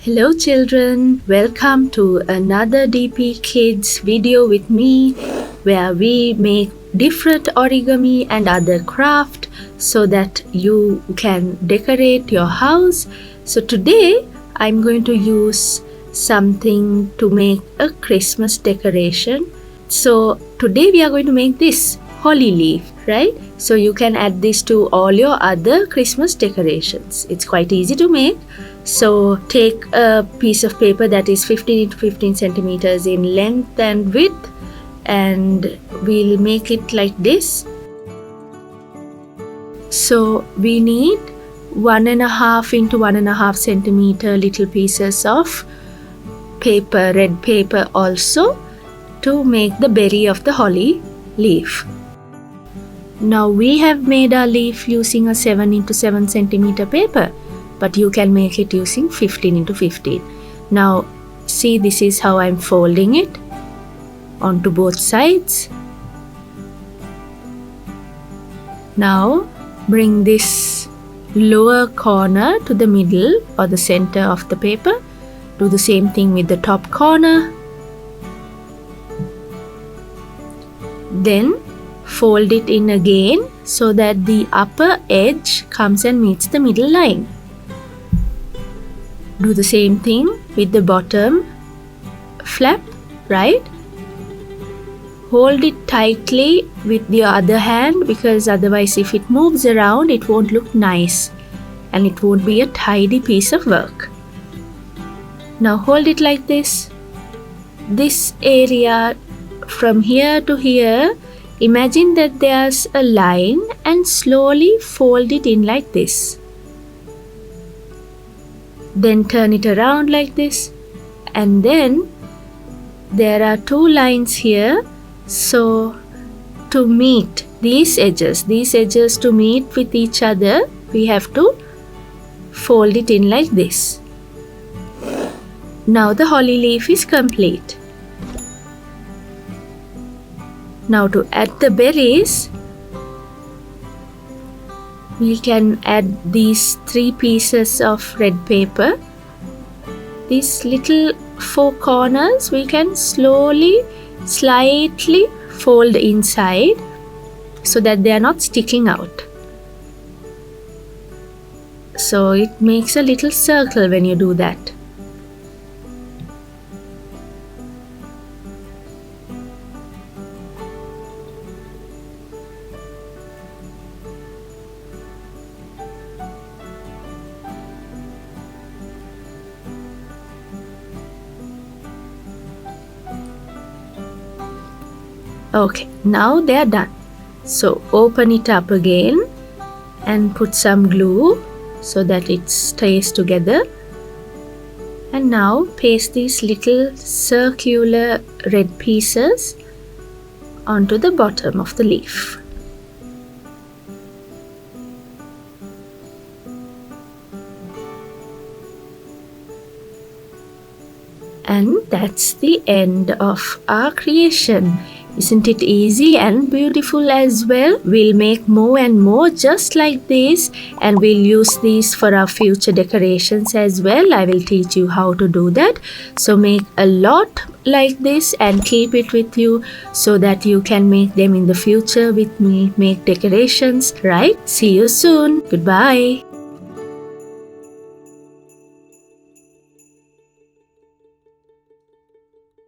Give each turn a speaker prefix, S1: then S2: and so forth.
S1: Hello children, welcome to another DP Kids video with me where we make different origami and other craft so that you can decorate your house. So today I'm going to use something to make a Christmas decoration. So today we are going to make this holly leaf, right? So you can add this to all your other Christmas decorations. It's quite easy to make. So take a piece of paper that is 15 to 15 centimeters in length and width, and we'll make it like this. So we need 1.5 into 1.5 centimeter little pieces of paper, red paper also, to make the berry of the holly leaf. Now we have made our leaf using a 7 into 7 centimeter paper, but you can make it using 15 into 15. Now see, this is how I'm folding it onto both sides. Now bring this lower corner to the middle or the center of the paper. Do the same thing with the top corner. Then fold it in again so that the upper edge comes and meets the middle line. Do the same thing with the bottom flap, right? Hold it tightly with the other hand, because otherwise if it moves around it won't look nice and it won't be a tidy piece of work. Now hold it like this. This area from here to here, imagine that there's a line and slowly fold it in like this. Then turn it around like this, and then there are two lines here. So to meet these edges to meet with each other, we have to fold it in like this. Now the holly leaf is complete. Now to add the berries, we can add these 3 pieces of red paper. These little 4 corners we can slowly, slightly fold inside so that they are not sticking out. So it makes a little circle when you do that. Okay, now they are done. So open it up again and put some glue so that it stays together. And now paste these little circular red pieces onto the bottom of the leaf. And that's the end of our creation. Isn't it easy and beautiful as well? We'll make more and more just like this, and we'll use these for our future decorations as well. I will teach you how to do that. So make a lot like this and keep it with you so that you can make them in the future with me, make decorations, right? See you soon. Goodbye.